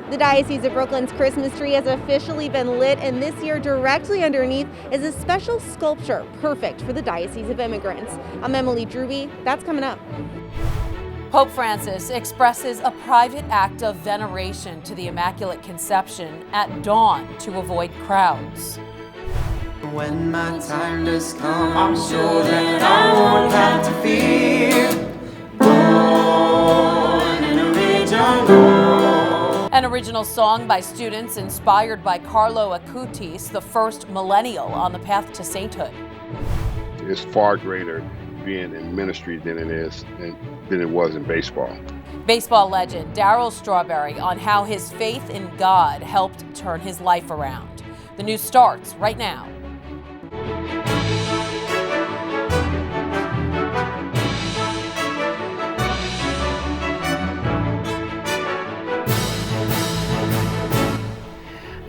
The Diocese of Brooklyn's Christmas tree has officially been lit, and this year directly underneath is a special sculpture perfect for the Diocese of Immigrants. I'm Emily Drooby. That's coming up. Pope Francis expresses a private act of veneration to the Immaculate Conception at dawn to avoid crowds. When my time does come, I'm sure that I won't have to fear. Born in original. An original song by students inspired by Carlo Acutis, the first millennial on the path to sainthood. It's far greater being in ministry than it was in baseball. Baseball legend Darryl Strawberry on how his faith in God helped turn his life around. The news starts right now.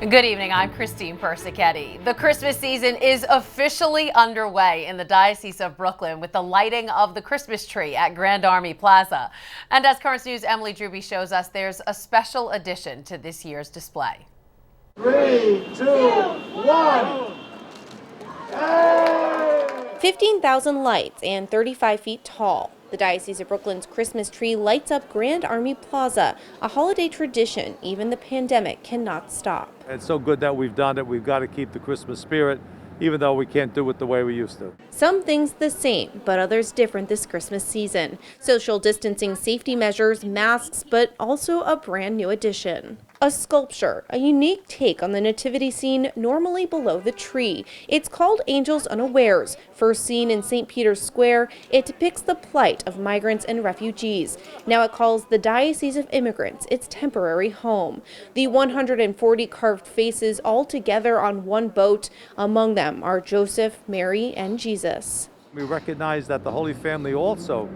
Good evening, I'm Christine Persichetti. The Christmas season is officially underway in the Diocese of Brooklyn with the lighting of the Christmas tree at Grand Army Plaza. And as Currents News' Emily Drooby shows us, there's a special addition to this year's display. 3, 2, 1. Hey! 15,000 lights and 35 feet tall. The Diocese of Brooklyn's Christmas tree lights up Grand Army Plaza, a holiday tradition even the pandemic cannot stop. It's so good that we've done it. We've got to keep the Christmas spirit, even though we can't do it the way we used to. Some things the same, but others different this Christmas season. Social distancing, safety measures, masks, but also a brand new addition. A sculpture, a unique take on the nativity scene normally below the tree. It's called Angels Unawares. First seen in St. Peter's Square, it depicts the plight of migrants and refugees. Now it calls the Diocese of Immigrants its temporary home. The 140 carved faces all together on one boat. Among them are Joseph, Mary, and Jesus. We recognize that the Holy Family also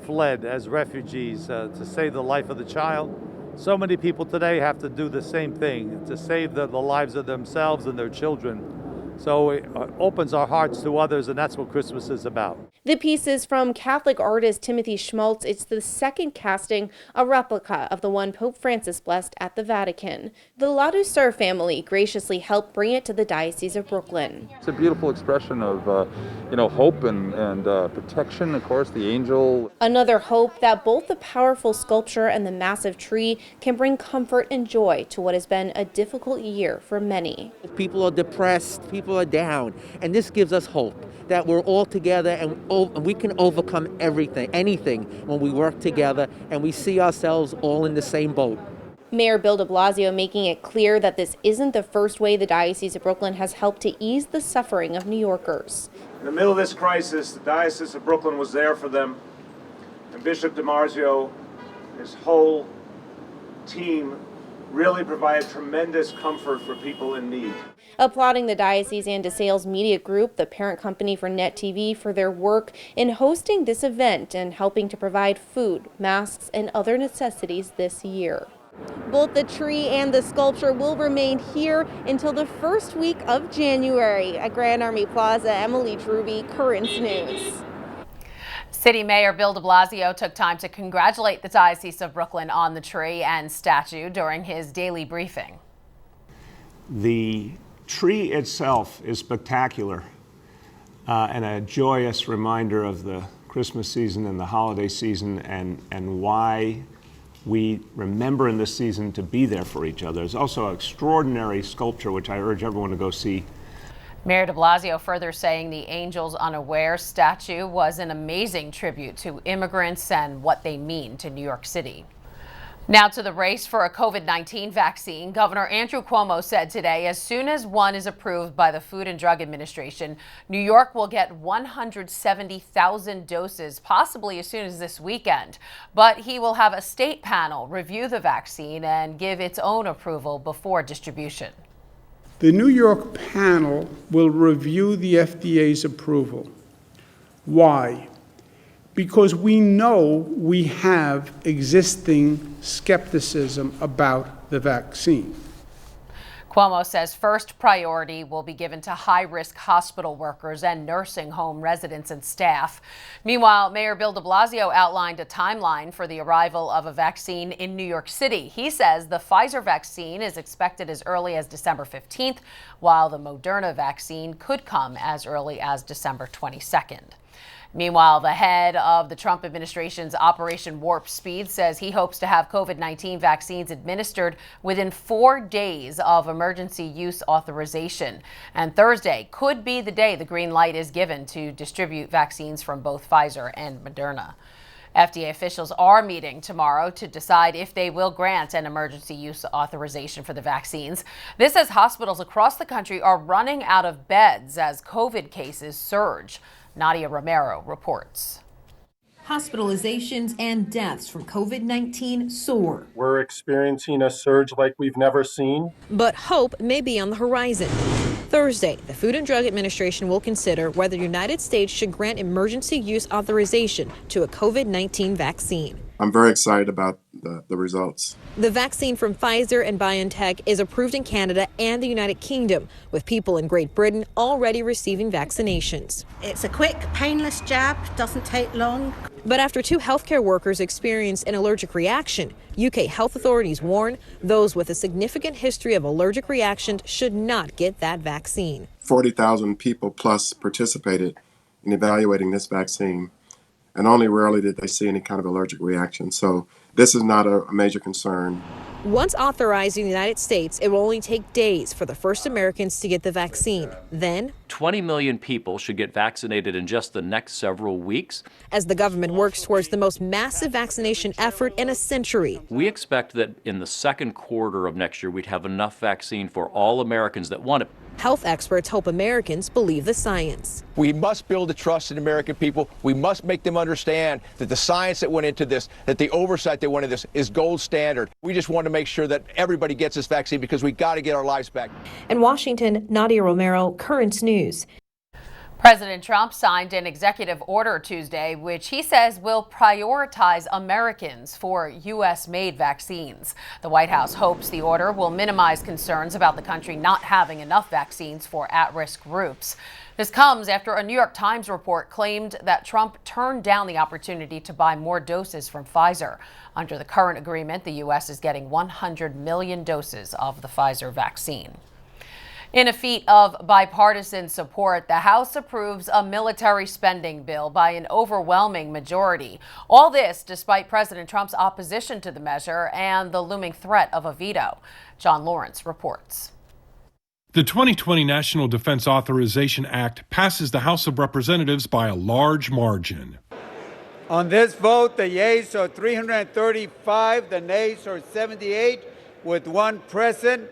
fled as refugees to save the life of the child. So many people today have to do the same thing, to save the lives of themselves and their children. So it opens our hearts to others, and that's what Christmas is about. The piece is from Catholic artist Timothy Schmaltz. It's the second casting, a replica of the one Pope Francis blessed at the Vatican. The Ladouceur family graciously helped bring it to the Diocese of Brooklyn. It's a beautiful expression of, hope and protection. Of course, the angel. Another hope that both the powerful sculpture and the massive tree can bring comfort and joy to what has been a difficult year for many. People are depressed, people are down, and this gives us hope that we're all together and we can overcome anything when we work together and we see ourselves all in the same boat. Mayor Bill de Blasio making it clear that this isn't the first way the Diocese of Brooklyn has helped to ease the suffering of New Yorkers. In the middle of this crisis, the Diocese of Brooklyn was there for them, and Bishop DIMARZIO, his whole team, really provided tremendous comfort for people in need. Applauding the Diocese and DeSales Media Group, the parent company for Net TV, for their work in hosting this event and helping to provide food, masks, and other necessities this year. Both the tree and the sculpture will remain here until the first week of January. At Grand Army Plaza, Emily Drooby, Currents News. City Mayor Bill de Blasio took time to congratulate the Diocese of Brooklyn on the tree and statue during his daily briefing. The tree itself is spectacular and a joyous reminder of the Christmas season and the holiday season and why we remember in this season to be there for each other. There's also an extraordinary sculpture, which I urge everyone to go see. Mayor de Blasio further saying the Angels Unawares statue was an amazing tribute to immigrants and what they mean to New York City. Now to the race for a COVID-19 vaccine. Governor Andrew Cuomo said today as soon as one is approved by the Food and Drug Administration, New York will get 170,000 doses, possibly as soon as this weekend. But he will have a state panel review the vaccine and give its own approval before distribution. The New York panel will review the FDA's approval. Why? Because we know we have existing skepticism about the vaccine. Cuomo says first priority will be given to high-risk hospital workers and nursing home residents and staff. Meanwhile, Mayor Bill de Blasio outlined a timeline for the arrival of a vaccine in New York City. He says the Pfizer vaccine is expected as early as December 15th, while the Moderna vaccine could come as early as December 22nd. Meanwhile, the head of the Trump administration's Operation Warp Speed says he hopes to have COVID-19 vaccines administered within 4 days of emergency use authorization. And Thursday could be the day the green light is given to distribute vaccines from both Pfizer and Moderna. FDA officials are meeting tomorrow to decide if they will grant an emergency use authorization for the vaccines. This as hospitals across the country are running out of beds as COVID cases surge. Nadia Romero reports. Hospitalizations and deaths from COVID-19 soar. We're experiencing a surge like we've never seen. But hope may be on the horizon. Thursday, the Food and Drug Administration will consider whether the United States should grant emergency use authorization to a COVID-19 vaccine. I'm very excited about the results. The vaccine from Pfizer and BioNTech is approved in Canada and the United Kingdom, with people in Great Britain already receiving vaccinations. It's a quick, painless jab, doesn't take long. But after 2 healthcare workers experienced an allergic reaction, UK health authorities warn those with a significant history of allergic reactions should not get that vaccine. 40,000 people plus participated in evaluating this vaccine, and only rarely did they see any kind of allergic reaction. So this is not a major concern. Once authorized in the United States, it will only take days for the first Americans to get the vaccine. Then, 20 million people should get vaccinated in just the next several weeks. As the government works towards the most massive vaccination effort in a century. We expect that in the second quarter of next year, we'd have enough vaccine for all Americans that want it. Health experts hope Americans believe the science. We must build the trust in American people. We must make them understand that the science that went into this, that the oversight that went into this is gold standard. We just want to make sure that everybody gets this vaccine because we got to get our lives back. In Washington, Nadia Romero, Currents News. President Trump signed an executive order Tuesday, which he says will prioritize Americans for U.S.-made vaccines. The White House hopes the order will minimize concerns about the country not having enough vaccines for at-risk groups. This comes after a New York Times report claimed that Trump turned down the opportunity to buy more doses from Pfizer. Under the current agreement, the U.S. is getting 100 million doses of the Pfizer vaccine. In a feat of bipartisan support, the House approves a military spending bill by an overwhelming majority. All this despite President Trump's opposition to the measure and the looming threat of a veto. John Lawrence reports. The 2020 National Defense Authorization Act passes the House of Representatives by a large margin. On this vote, the yeas are 335, the nays are 78, with one present.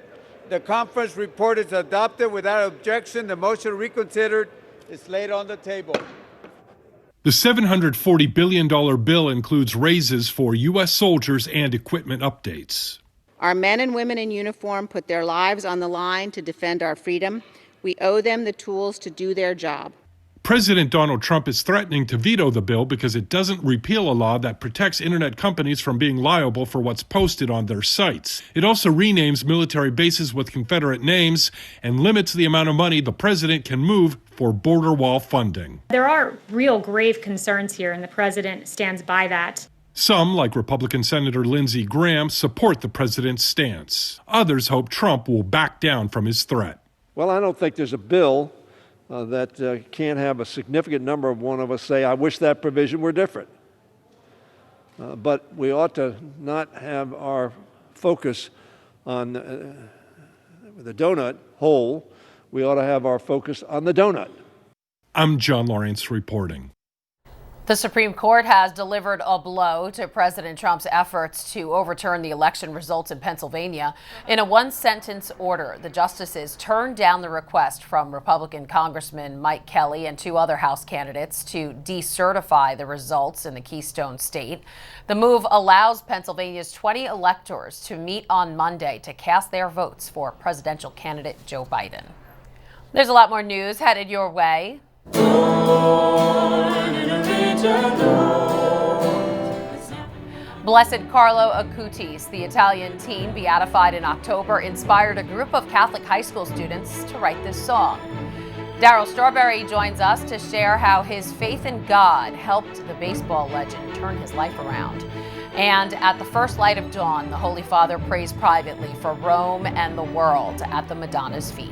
The conference report is adopted without objection. The motion reconsidered is laid on the table. The $740 billion bill includes raises for U.S. soldiers and equipment updates. Our men and women in uniform put their lives on the line to defend our freedom. We owe them the tools to do their job. President Donald Trump is threatening to veto the bill because it doesn't repeal a law that protects internet companies from being liable for what's posted on their sites. It also renames military bases with Confederate names and limits the amount of money the president can move for border wall funding. There are real grave concerns here, and the president stands by that. Some, like Republican Senator Lindsey Graham, support the president's stance. Others hope Trump will back down from his threat. Well, I don't think there's a bill that can't have a significant number of one of us say, I wish that provision were different. But we ought to not have our focus on the donut hole. We ought to have our focus on the donut. I'm John Lawrence reporting. The Supreme Court has delivered a blow to President Trump's efforts to overturn the election results in Pennsylvania. In a one-sentence order, the justices turned down the request from Republican Congressman Mike Kelly and 2 other House candidates to decertify the results in the Keystone State. The move allows Pennsylvania's 20 electors to meet on Monday to cast their votes for presidential candidate Joe Biden. There's a lot more news headed your way. Blessed Carlo Acutis, the Italian teen beatified in October, inspired a group of Catholic high school students to write this song. Darryl Strawberry joins us to share how his faith in God helped the baseball legend turn his life around. And at the first light of dawn, the Holy Father prays privately for Rome and the world at the Madonna's feet.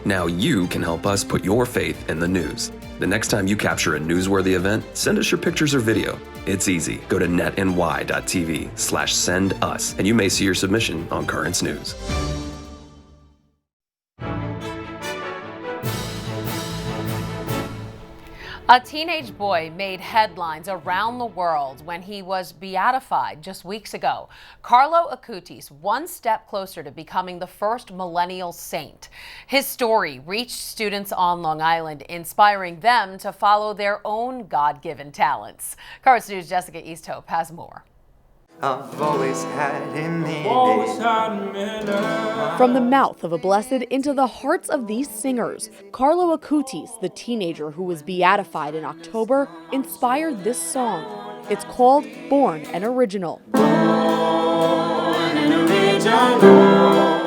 Now you can help us put your faith in the news. The next time you capture a newsworthy event, send us your pictures or video. It's easy. Go to netny.tv/send us, and you may see your submission on Currents News. A teenage boy made headlines around the world when he was beatified just weeks ago. Carlo Acutis, one step closer to becoming the first millennial saint. His story reached students on Long Island, inspiring them to follow their own God-given talents. Currents News' Jessica Easthope has more. I've always had in me. From the mouth of a blessed into the hearts of these singers, Carlo Acutis, the teenager who was beatified in October, inspired this song. It's called Born an Original.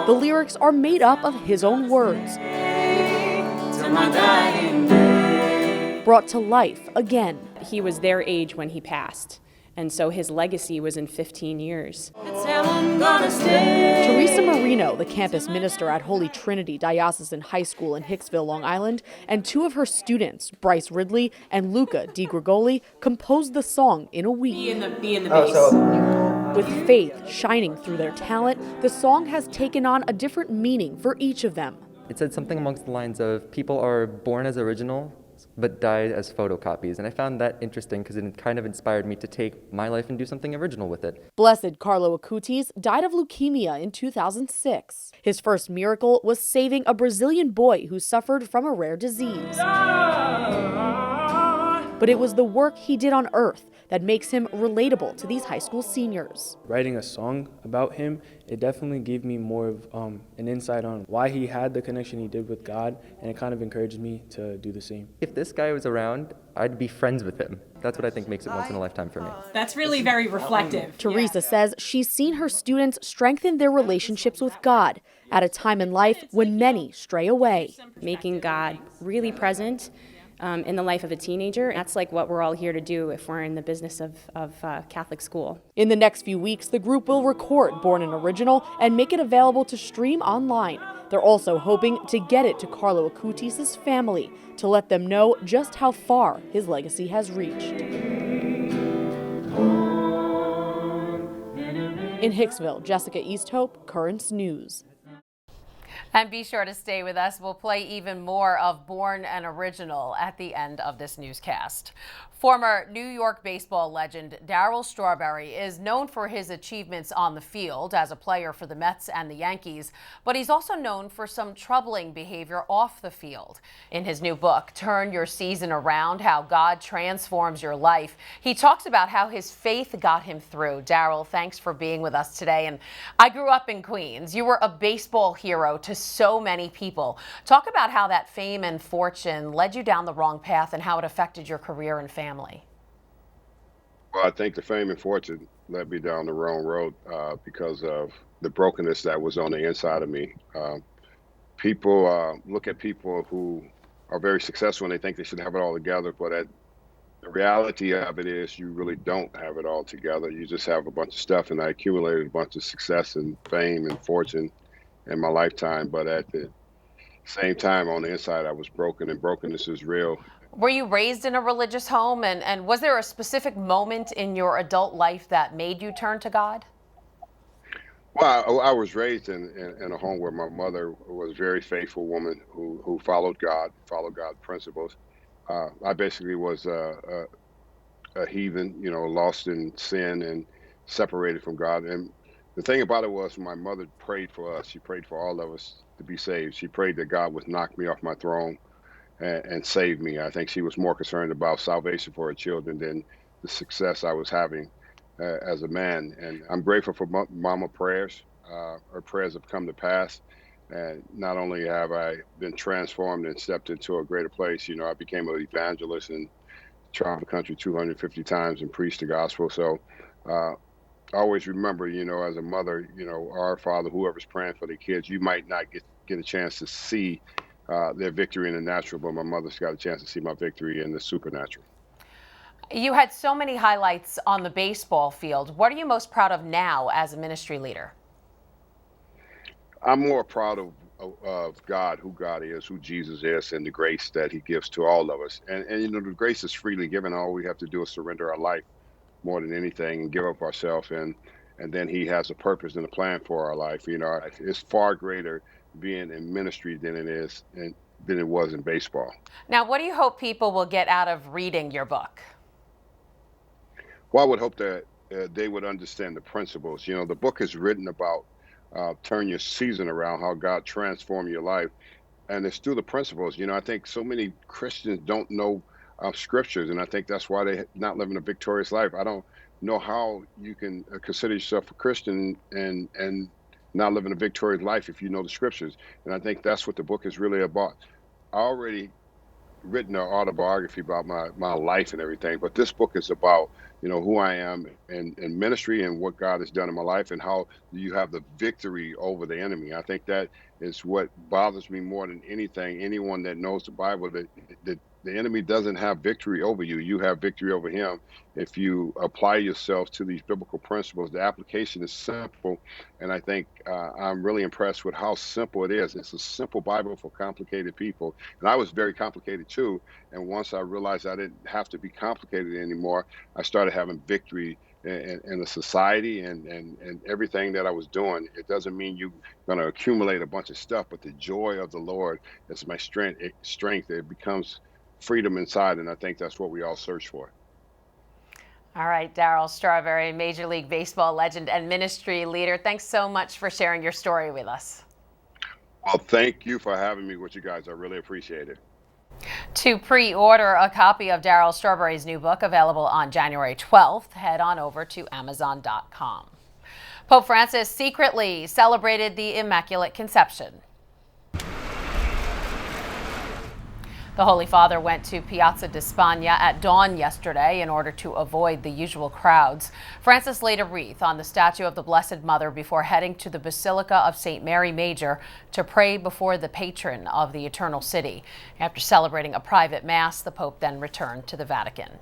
The lyrics are made up of his own words, brought to life again. He was their age when he passed, and so his legacy was in 15 years. Teresa Marino, the campus minister at Holy Trinity Diocesan High School in Hicksville, Long Island, and two of her students, BRYCE Ridley and Luca Di Grigoli, composed the song in a week. Be in the bass. With faith shining through their talent, the song has taken on a different meaning for each of them. It said something amongst the lines of, people are born as original, but died as photocopies. And I found that interesting because it kind of inspired me to take my life and do something original with it. Blessed Carlo Acutis died of leukemia in 2006. His first miracle was saving a Brazilian boy who suffered from a rare disease. But it was the work he did on earth that makes him relatable to these high school seniors. Writing a song about him, it definitely gave me more of an insight on why he had the connection he did with God, and it kind of encouraged me to do the same. If this guy was around, I'd be friends with him. That's what I think makes it once in a lifetime for me. That's really very reflective. Teresa says she's seen her students strengthen their relationships with God at a time in life when many stray away. Making God really present in the life of a teenager. That's like what we're all here to do if we're in the business of Catholic school. In the next few weeks, the group will record Born an Original and make it available to stream online. They're also hoping to get it to Carlo Acutis' family to let them know just how far his legacy has reached. In Hicksville, Jessica Easthope, Currents News. And be sure to stay with us. We'll play even more of Born an Original at the end of this newscast. Former New York baseball legend Darryl Strawberry is known for his achievements on the field as a player for the Mets and the Yankees, but he's also known for some troubling behavior off the field. In his new book, Turn Your Season Around, How God Transforms Your Life, he talks about how his faith got him through. Darryl, thanks for being with us today. And I grew up in Queens. You were a baseball hero to so many people. Talk about how that fame and fortune led you down the wrong path and how it affected your career and family. Well, I think the fame and fortune led me down the wrong road because of the brokenness that was on the inside of me. People look at people who are very successful and they think they should have it all together, but the reality of it is you really don't have it all together. You just have a bunch of stuff, and I accumulated a bunch of success and fame and fortune in my lifetime, but at the same time on the inside I was broken, and brokenness is real. Were you raised in a religious home, and was there a specific moment in your adult life that made you turn to God? Well, I was raised in a home where my mother was a very faithful woman who followed God's principles. I basically was a heathen, lost in sin and separated from God. And the thing about it was my mother prayed for us. She prayed for all of us to be saved. She prayed that God would knock me off my throne and save me. I think she was more concerned about salvation for her children than the success I was having as a man. And I'm grateful for mama prayers. Her prayers have come to pass. And not only have I been transformed and stepped into a greater place, I became an evangelist and traveled the country 250 times and preached the gospel. So always remember, as a mother, our Father, whoever's praying for their kids, you might not get a chance to see their victory in the natural, but my mother's got a chance to see my victory in the supernatural. You had so many highlights on the baseball field. What are you most proud of now as a ministry leader? I'm more proud of God, who God is, who Jesus is, and the grace that he gives to all of us. And the grace is freely given. All we have to do is surrender our life more than anything and give up ourselves. And then he has a purpose and a plan for our life. It's far greater being in ministry than it was in baseball. Now, what do you hope people will get out of reading your book? Well, I would hope that they would understand the principles. The book is written about turn your season around, how God transformed your life. And it's through the principles. I think so many Christians don't know scriptures, and I think that's why they're not living a victorious life. I don't know how you can consider yourself a Christian and not living a victorious life if you know the scriptures. And I think that's what the book is really about. I already written an autobiography about my life and everything, but this book is about who I am in ministry and what God has done in my life and how you have the victory over the enemy. I think that is what bothers me more than anything. Anyone that knows the Bible, that the enemy doesn't have victory over you. You have victory over him if you apply yourself to these biblical principles. The application is simple, and I think I'm really impressed with how simple it is. It's a simple Bible for complicated people, and I was very complicated too. And once I realized I didn't have to be complicated anymore, I started having victory in the society and everything that I was doing. It doesn't mean you're going to accumulate a bunch of stuff, but the joy of the Lord is my strength. It becomes freedom inside, and I think that's what we all search for. All right, Darryl Strawberry, Major League Baseball legend and ministry leader, thanks so much for sharing your story with us. Well, thank you for having me with you guys. I really appreciate it. To pre-order a copy of Darryl Strawberry's new book, available on January 12th, head on over to Amazon.com. Pope Francis secretly celebrated the Immaculate Conception. The Holy Father went to Piazza di Spagna at dawn yesterday in order to avoid the usual crowds. Francis laid a wreath on the statue of the Blessed Mother before heading to the Basilica of St. Mary Major to pray before the patron of the Eternal City. After celebrating a private mass, the Pope then returned to the Vatican.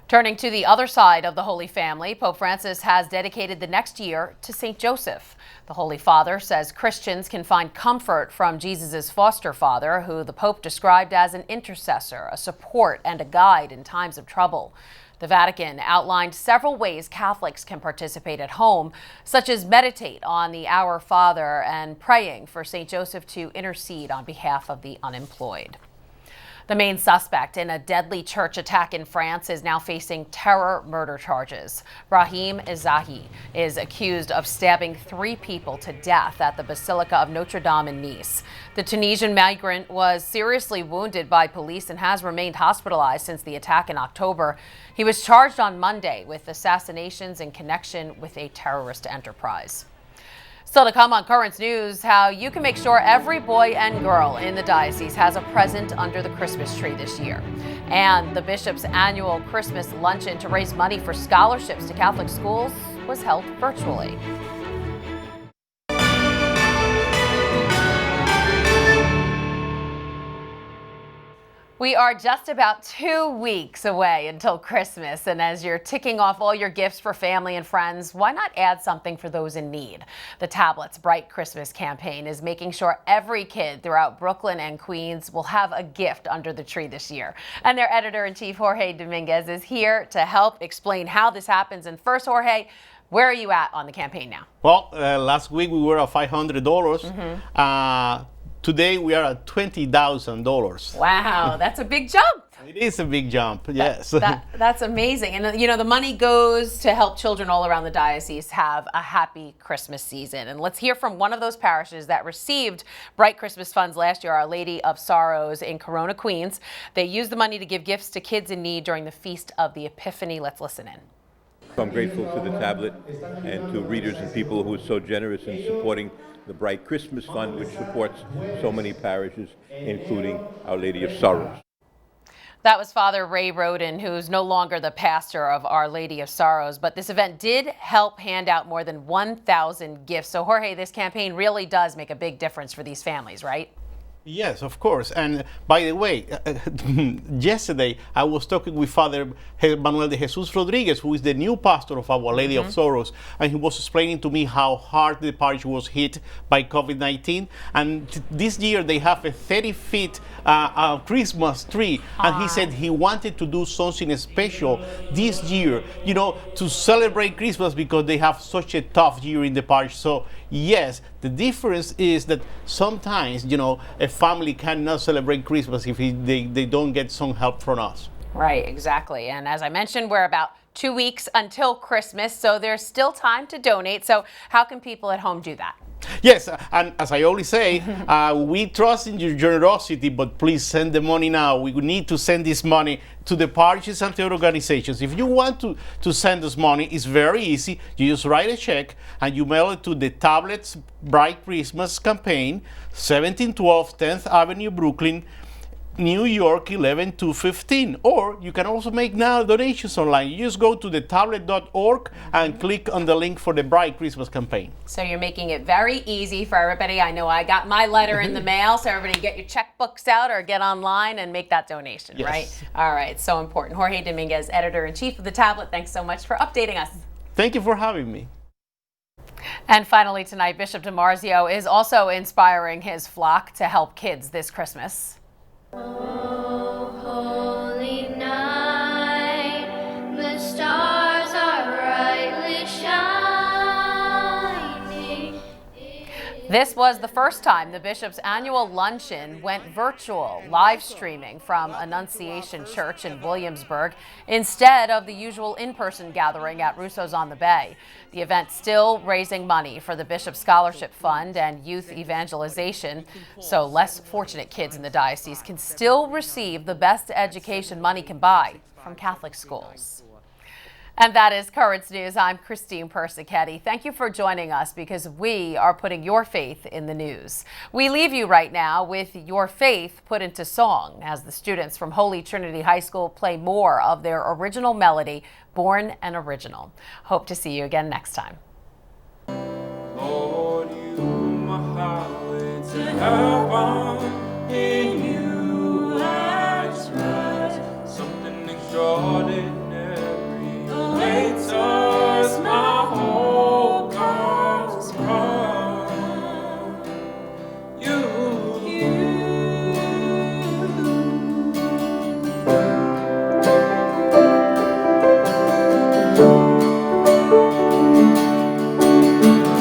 Turning to the other side of the Holy Family, Pope Francis has dedicated the next year to St. Joseph. The Holy Father says Christians can find comfort from Jesus' foster father, who the Pope described as an intercessor, a support, and a guide in times of trouble. The Vatican outlined several ways Catholics can participate at home, such as meditate on the Our Father and praying for St. Joseph to intercede on behalf of the unemployed. The main suspect in a deadly church attack in France is now facing terror murder charges. Brahim Ezahi is accused of stabbing 3 people to death at the Basilica of Notre Dame in Nice. The Tunisian migrant was seriously wounded by police and has remained hospitalized since the attack in October. He was charged on Monday with assassinations in connection with a terrorist enterprise. Still to come on Currents News, how you can make sure every boy and girl in the diocese has a present under the Christmas tree this year. And the bishop's annual Christmas luncheon to raise money for scholarships to Catholic schools was held virtually. We are just about 2 weeks away until Christmas, and as you're ticking off all your gifts for family and friends, why not add something for those in need? The Tablet's Bright Christmas campaign is making sure every kid throughout Brooklyn and Queens will have a gift under the tree this year. And their editor-in-chief, Jorge Dominguez, is here to help explain how this happens. And first, Jorge, where are you at on the campaign now? Well, last week we were at $500. Today we are at $20,000. Wow, that's a big jump. It is a big jump, yes. That's amazing. And you know, the money goes to help children all around the diocese have a happy Christmas season. And let's hear from one of those parishes that received Bright Christmas funds last year, Our Lady of Sorrows in Corona, Queens. They used the money to give gifts to kids in need during the Feast of the Epiphany. Let's listen in. I'm grateful to the Tablet and to readers and people who are so generous in supporting the Bright Christmas Fund, which supports so many parishes, including Our Lady of Sorrows. That was Father Ray Roden, who's no longer the pastor of Our Lady of Sorrows, but this event did help hand out more than 1,000 gifts. So Jorge, this campaign really does make a big difference for these families, right? Yes, of course. And by the way, yesterday I was talking with Father Manuel de Jesus Rodriguez, who is the new pastor of Our Lady of Sorrows, and he was explaining to me how hard the parish was hit by COVID-19. And this year they have a 30-feet Christmas tree, and he said he wanted to do something special this year, you know, to celebrate Christmas because they have such a tough year in the parish. So yes, the difference is that sometimes, you know, a family cannot celebrate Christmas if they don't get some help from us. Right, exactly. And as I mentioned, we're about 2 weeks until Christmas, so there's still time to donate. So how can people at home do that? Yes, and as I always say, we trust in your generosity, but please send the money now. We need to send this money to the parishes and to the organizations. If you want to send us money, it's very easy. You just write a check and you mail it to the Tablets Bright Christmas Campaign, 1712 10th Avenue, Brooklyn, New York 11215. Or you can also make now donations online. You just go to thetablet.org and click on the link for the Bright Christmas Campaign. So you're making it very easy for everybody. I know I got my letter in the mail, so everybody get your checkbooks out or get online and make that donation, yes. Right? All right, so important. Jorge Dominguez, Editor-in-Chief of the Tablet, thanks so much for updating us. Thank you for having me. And finally tonight, Bishop DiMarzio is also inspiring his flock to help kids this Christmas. Oh, holy night, the stars are brightly shining. This was the first time the Bishop's annual luncheon went virtual, live streaming from Annunciation Church in Williamsburg instead of the usual in-person gathering at Russo's on the Bay. The event still raising money for the Bishop's Scholarship Fund and youth evangelization, so less fortunate kids in the diocese can still receive the best education money can buy from Catholic schools. And that is Currents News. I'm Christine Persichetti. Thank you for joining us because we are putting your faith in the news. We leave you right now with Your Faith Put into Song as the students from Holy Trinity High School play more of their original melody, Born an Original. Hope to see you again next time. Lord, you my highway to heaven. In you I trust. Something extraordinary awaits us. My hope comes from you.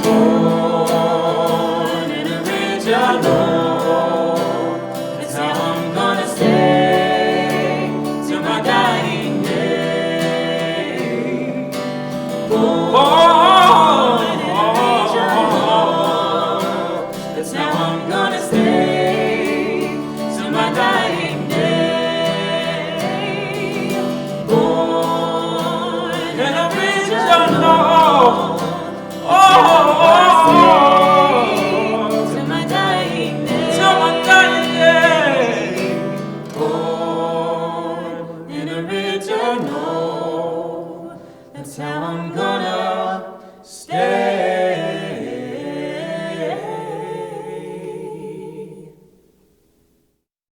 Born an original, that's how I'm gonna stay till my dying day. Born an original, that's how I'm gonna stay till my dying day. Born an original. Till my dying day. Till my dying day. Born an original. That's how I'm gonna stay.